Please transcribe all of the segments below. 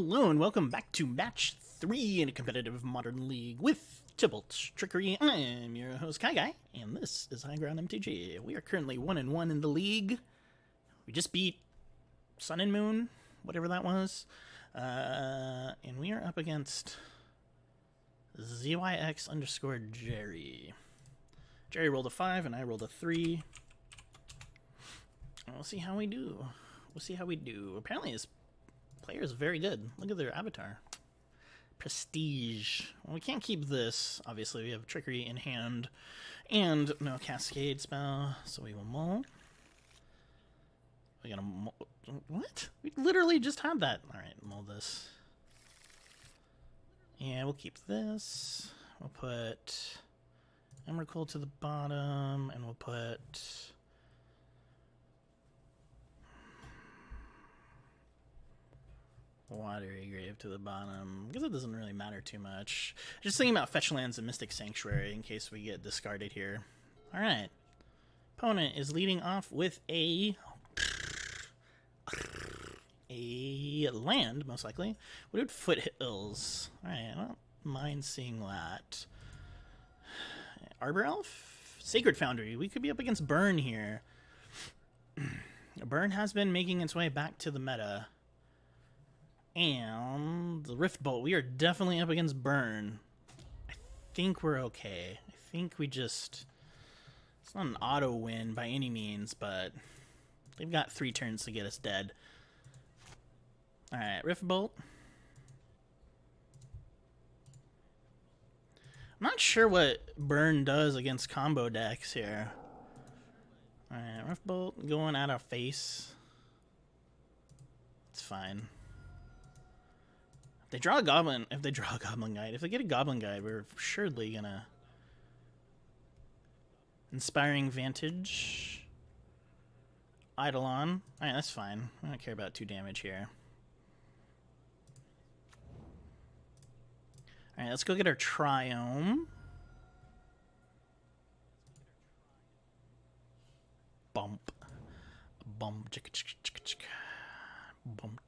Hello and welcome back to match 3 in a competitive modern league with Tibalt, Trickery. I'm your host KyGuy, and this is High Ground MTG. We are currently 1-1 in the league. We just beat Sun and Moon, whatever that was. And we are up against ZYX_Jerry. Jerry rolled a 5 and I rolled a 3. We'll see how we do. Apparently his player is very good. Look at their avatar. Prestige. Well, we can't keep this. Obviously, we have Trickery in hand and no Cascade spell, so we will mull. We gotta mull. What? We literally just had that. Alright, mull this. Yeah, we'll keep this. We'll put Emrakul to the bottom, and we'll put Watery Grave to the bottom, because it doesn't really matter too much. Just thinking about fetch lands and Mystic Sanctuary in case we get discarded here. Alright. Opponent is leading off with a land, most likely. Wooded Foothills. Alright, I don't mind seeing that. Arbor Elf? Sacred Foundry. We could be up against Burn here. Burn has been making its way back to the meta. And the Rift Bolt, we are definitely up against Burn. I think we're okay. I think we just... It's not an auto win by any means, but they've got 3 turns to get us dead. Alright, Rift Bolt. I'm not sure what Burn does against combo decks here. Alright, Rift Bolt going at our face. It's fine. If they draw a Goblin Guide, if they get a Goblin Guide, we're surely gonna... Inspiring Vantage. Eidolon. Alright, that's fine. I don't care about 2 damage here. Alright, let's go get our Triome. Bump. Bump. Bump.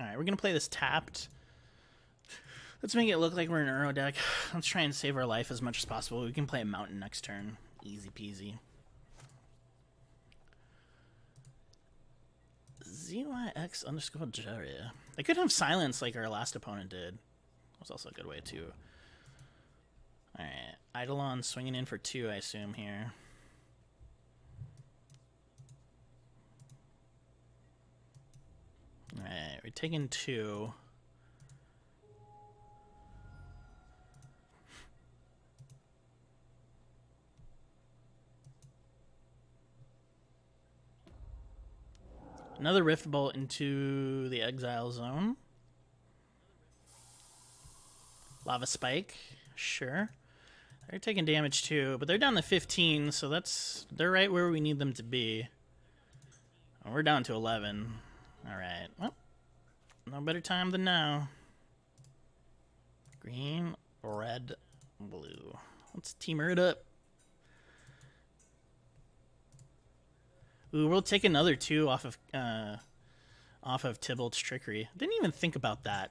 Alright, we're going to play this tapped. Let's make it look like we're an Uro deck. Let's try and save our life as much as possible. We can play a Mountain next turn. Easy peasy. ZYX_Jerry. They could have silence like our last opponent did. That was also a good way too. Alright, Eidolon swinging in for 2, I assume, here. Alright, we're taking 2. Another Rift Bolt into the Exile Zone. Lava Spike, sure. They're taking damage too, but they're down to 15, so they're right where we need them to be. And we're down to 11. Alright, well, no better time than now. Green, red, blue. Let's teamer it up. Ooh, we'll take another 2 off of Tibalt's Trickery. Didn't even think about that.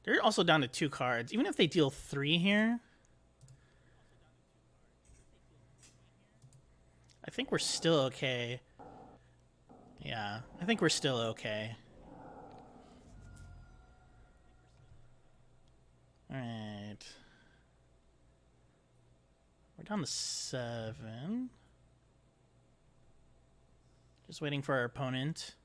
They're also down to 2 cards. Even if they deal 3 here, I think we're still okay. Yeah, I think we're still okay. Alright. We're down to 7. Just waiting for our opponent.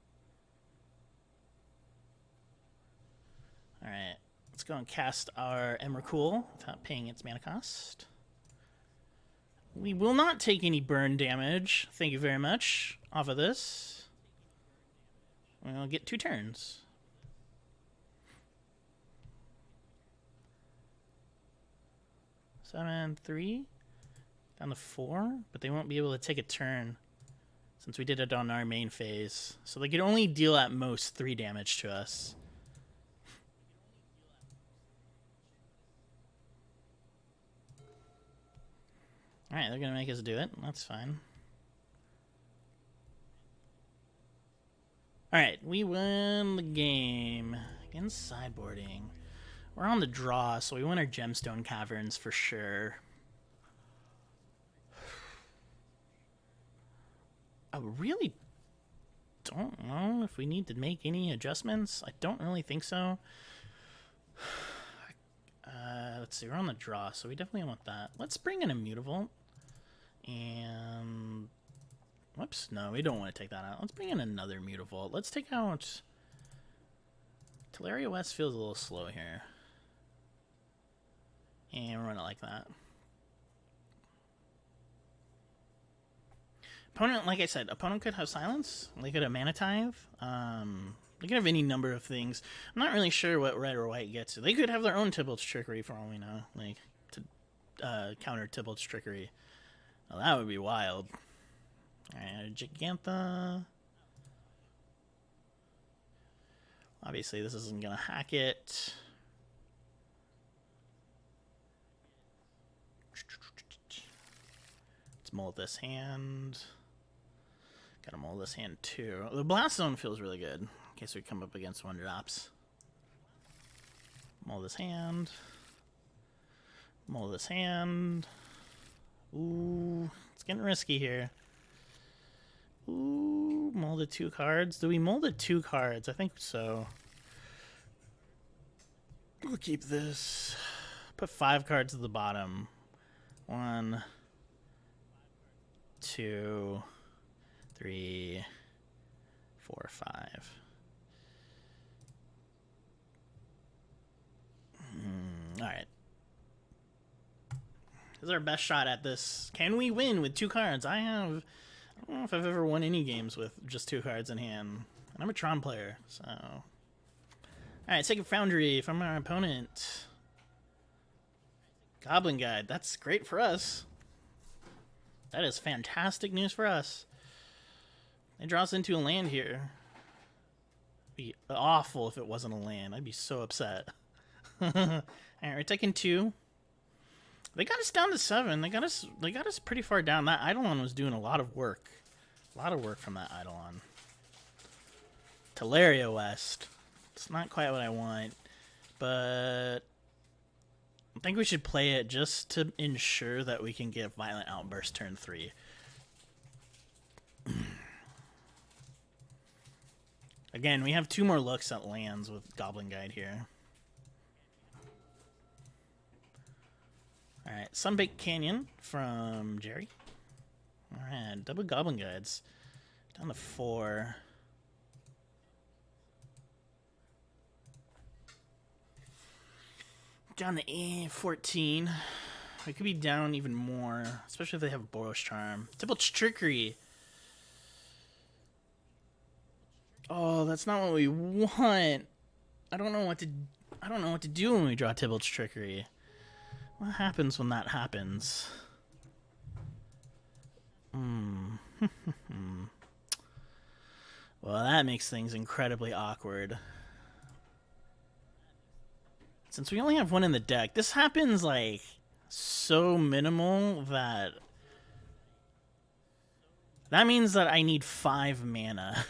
Alright, let's go and cast our Emrakul without paying its mana cost. We will not take any burn damage, thank you very much, off of this. We'll get 2 turns. Seven, 3, down to 4, but they won't be able to take a turn since we did it on our main phase. So they can only deal at most 3 damage to us. Alright, they're going to make us do it. That's fine. Alright, we win the game. Against sideboarding. We're on the draw, so we win our Gemstone Caverns for sure. I really don't know if we need to make any adjustments. I don't really think so. Let's see, we're on the draw, so we definitely want that. Let's bring in a Mutavault. And... whoops, no, we don't want to take that out. Let's bring in another Mutavault. Let's take out... Teleria West feels a little slow here. And we're running it like that. Opponent, like I said, opponent could have Silence. They could have Mana Tithe. They could have any number of things. I'm not really sure what red or white gets. They could have their own Tibalt's Trickery for all we know. Like, to counter Tibalt's Trickery. Well, that would be wild. Alright, Gigantha. Obviously, this isn't going to hack it. Let's mold this hand. Gotta mold this hand too. The Blast Zone feels really good in case we come up against one drops. Mold this hand. Mold this hand. Ooh, it's getting risky here. Ooh, molded 2 cards. Do we molded 2 cards? I think so. We'll keep this. Put 5 cards at the bottom. 1, 2, 3, 4, 5. Alright. This is our best shot at this. Can we win with 2 cards? I don't know if I've ever won any games with just 2 cards in hand. And I'm a Tron player, so... Alright, Sacred Foundry from our opponent. Goblin Guide. That's great for us. That is fantastic news for us. It draws into a land here. It'd be awful if it wasn't a land. I'd be so upset. Alright, we're taking 2. They got us down to 7. They got us pretty far down. That Eidolon was doing a lot of work. A lot of work from that Eidolon. Teleria West. It's not quite what I want, but I think we should play it just to ensure that we can get Violent Outburst turn 3. Again, we have 2 more looks at lands with Goblin Guide here. Alright, Sunbaked Canyon from Jerry. Alright, double Goblin Guides. Down to 4. Down to 14. We could be down even more, especially if they have Boros Charm. Tibalt's Trickery. Oh, that's not what we want. I don't know what to do when we draw Tibalt's Trickery. What happens when that happens? Well, that makes things incredibly awkward. Since we only have 1 in the deck, this happens, like, so minimal that... That means that I need 5 mana.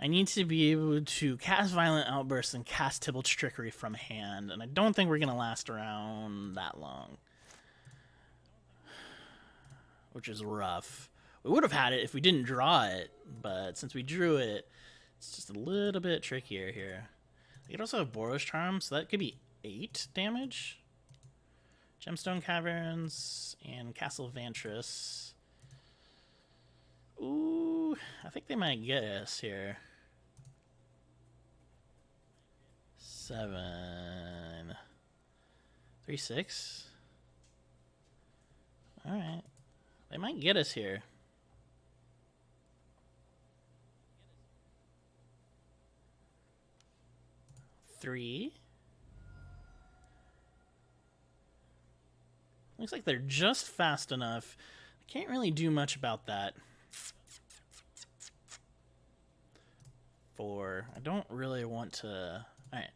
I need to be able to cast Violent Outburst and cast Tibalt's Trickery from hand, and I don't think we're going to last around that long. Which is rough. We would have had it if we didn't draw it, but since we drew it, it's just a little bit trickier here. We could also have Boros Charm, so that could be 8 damage. Gemstone Caverns and Castle Vantress. Ooh, I think they might get us here. 7. 3, 6. Alright. They might get us here. Three. Looks like they're just fast enough. I can't really do much about that. 4. I don't really want to... Alright.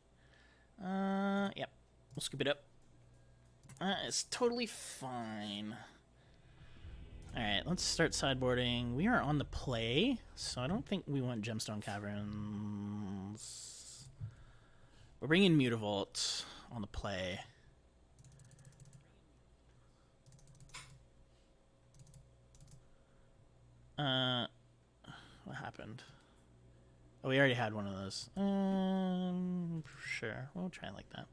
Yep. We'll scoop it up. It's totally fine. Alright, let's start sideboarding. We are on the play, so I don't think we want Gemstone Caverns. We're bringing Mutavault on the play. What happened? Oh, we already had one of those. Sure. We'll try it like that.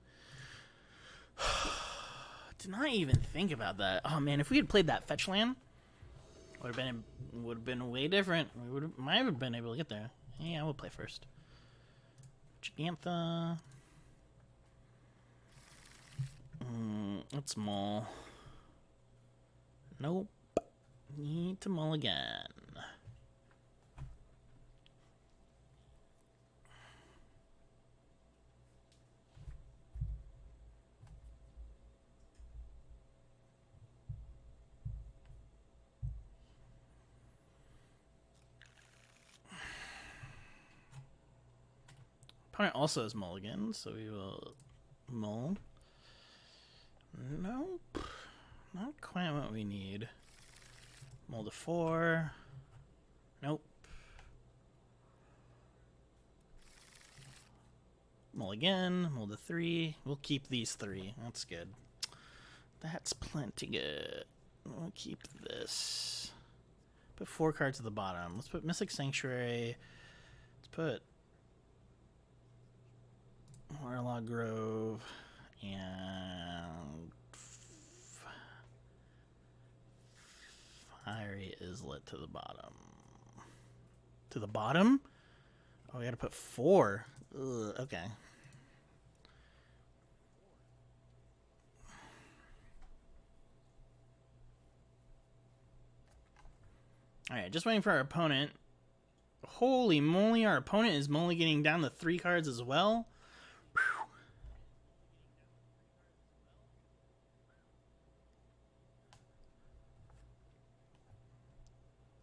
Did not even think about that. Oh, man, if we had played that fetch land, would have been way different. We might have been able to get there. Yeah, we'll play first. Gigantha. Let's mull. Nope. Need to mull again. Opponent also has mulligan, so we will mull. Nope. Not quite what we need. Mull to 4. Nope. Mull again. Mull to 3. We'll keep these 3. That's good. That's plenty good. We'll keep this. Put 4 cards at the bottom. Let's put Mystic Sanctuary. Let's put Warlock Grove and Fiery Islet to the bottom. To the bottom? Oh, we gotta put 4. Ugh, okay. Alright, just waiting for our opponent. Holy moly, our opponent is mulliganing down to 3 cards as well.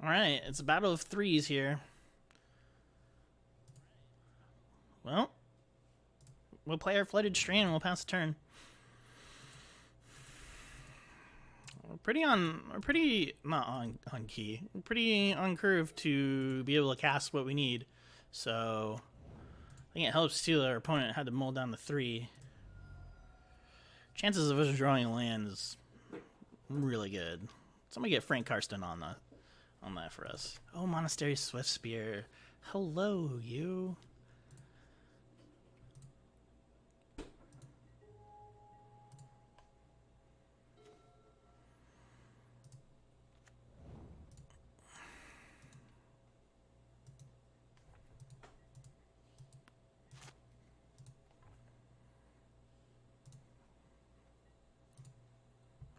Alright, it's a battle of 3s here. Well, we'll play our Flooded Strain and we'll pass the turn. We're pretty not on key. We're pretty on curve to be able to cast what we need. So I think it helps too that our opponent had to mull down to 3. Chances of us drawing a land is really good. Somebody get Frank Karsten on that for us. Oh, Monastery Swift Spear. Hello, you.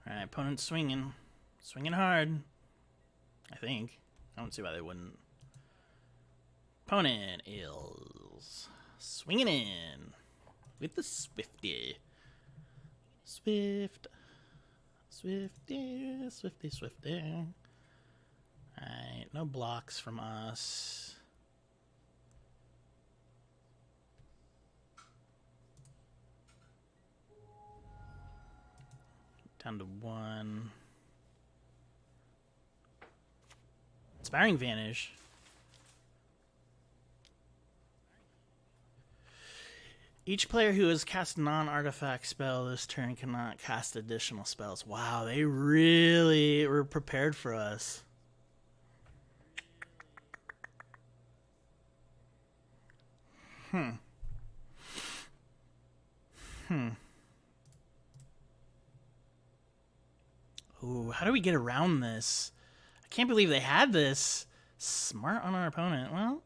Alright, opponent's swinging. Swinging hard. I think. I don't see why they wouldn't. Opponent is swinging in with the Swifty. Swift. Swifty, Swifty, Swifty. Alright, no blocks from us. Down to 1. Inspiring Vanish. Each player who has cast non-artifact spell this turn cannot cast additional spells. Wow, they really were prepared for us. Ooh, how do we get around this? I can't believe they had this. Smart on our opponent. Well,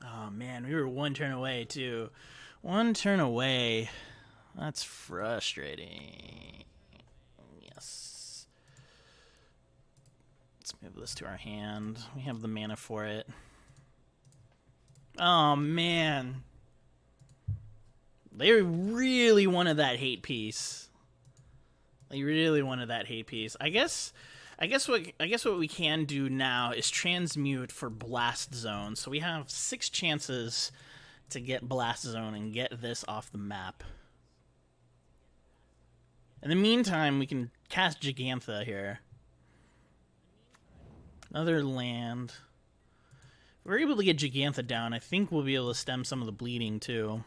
oh man, we were 1 turn away too. 1 turn away. That's frustrating. Yes. Let's move this to our hand. We have the mana for it. Oh man. They really wanted that hate piece. They really wanted that hate piece. I guess I guess what we can do now is transmute for Blast Zone. So we have 6 chances to get Blast Zone and get this off the map. In the meantime, we can cast Gigantha here. Another land. If we're able to get Gigantha down, I think we'll be able to stem some of the bleeding too.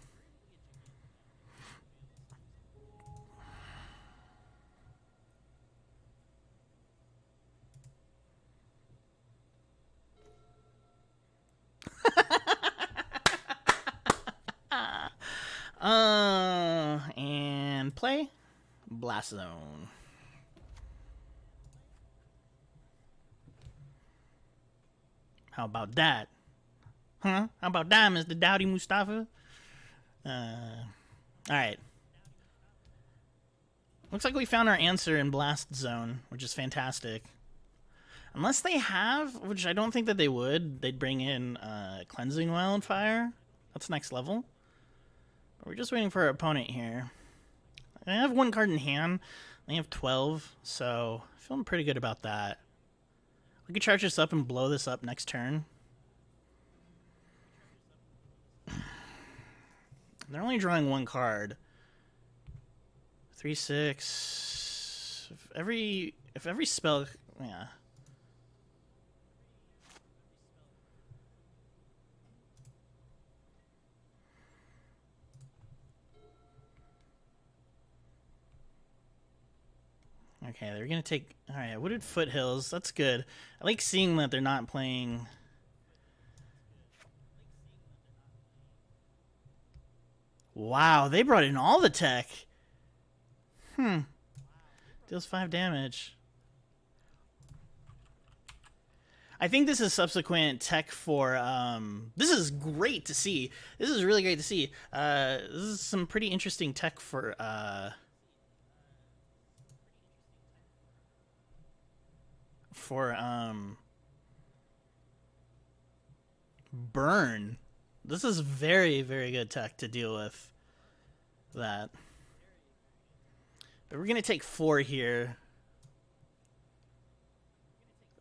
And play Blast Zone. How about that? Huh? How about that, Mr. Dowdy Mustafa? Alright. Looks like we found our answer in Blast Zone, which is fantastic. Unless they have, which I don't think that they would, they'd bring in Cleansing Wildfire. That's next level. But we're just waiting for our opponent here. I have 1 card in hand. They have 12, so feeling pretty good about that. We could charge this up and blow this up next turn. They're only drawing 1 card. 3, 6. If every spell, yeah. Okay, they're gonna take. All right, Wooded Foothills. That's good. I like seeing that they're not playing. Wow, they brought in all the tech. Deals 5 damage. I think this is subsequent tech for. This is great to see. This is really great to see. This is some pretty interesting tech for. Burn. This is very, very good tech to deal with that. But we're going to take 4 here.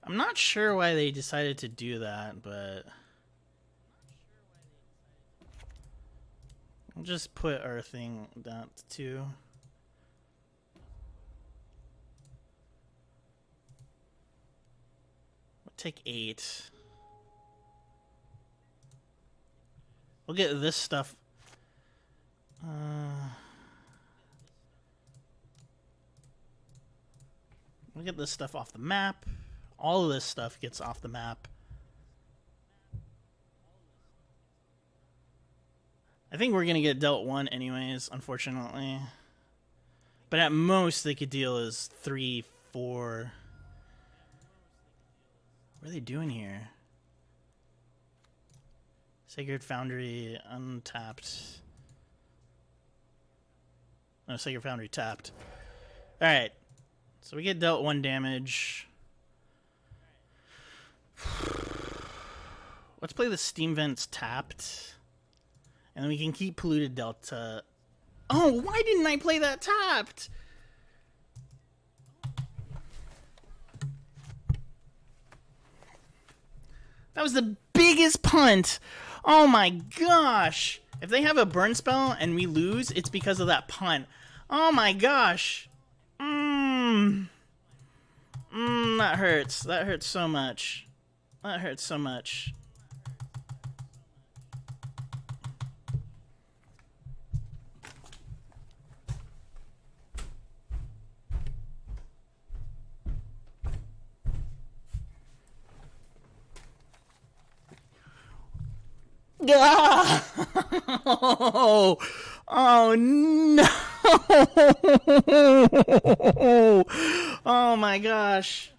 I'm not sure why they decided to do that, but I'll just put our thing down to 2. We'll take 8. We'll get this stuff. We'll get this stuff off the map. All of this stuff gets off the map. I think we're going to get dealt 1 anyways, unfortunately. But at most, they could deal is 3, 4. What are they doing here? Sacred Foundry untapped. No, Sacred Foundry tapped. Alright. So we get dealt 1 damage. Let's play the Steam Vents tapped. And then we can keep Polluted Delta. Oh, why didn't I play that tapped? That was the biggest punt. Oh my gosh. If they have a burn spell and we lose, it's because of that punt. Oh my gosh. That hurts. That hurts so much. That hurts so much. Oh, oh no. Oh my gosh.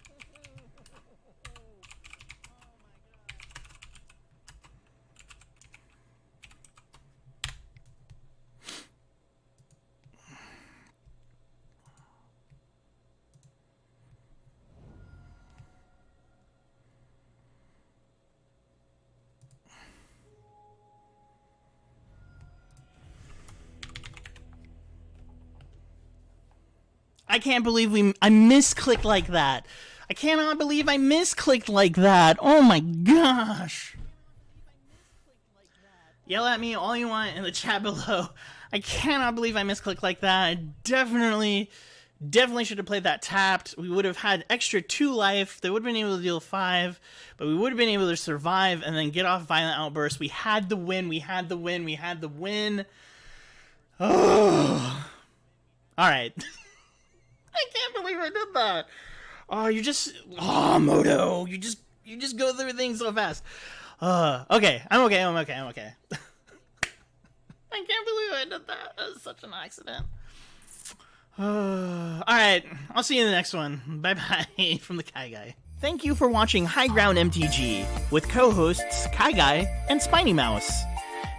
I can't believe I misclicked like that. I cannot believe I misclicked like that. Oh my gosh. Yell at me all you want in the chat below. I cannot believe I misclicked like that. I definitely should have played that tapped. We would have had extra 2 life. They would have been able to deal 5, but we would have been able to survive and then get off Violent Outburst. We had the win. We had the win. We had the win. Oh. All right. I can't believe I did that. Oh, you just... Oh, Moto. You just go through things so fast. Okay. I'm okay. I can't believe I did that. That was such an accident. Alright, I'll see you in the next one. Bye-bye from the KyGuy. Thank you for watching High Ground MTG with co-hosts KyGuy and Spiny Mouse.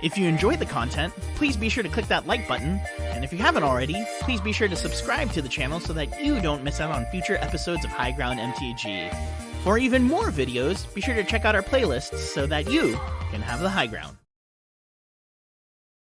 If you enjoyed the content, please be sure to click that like button, and if you haven't already, please be sure to subscribe to the channel so that you don't miss out on future episodes of High Ground MTG. For even more videos, be sure to check out our playlists so that you can have the high ground.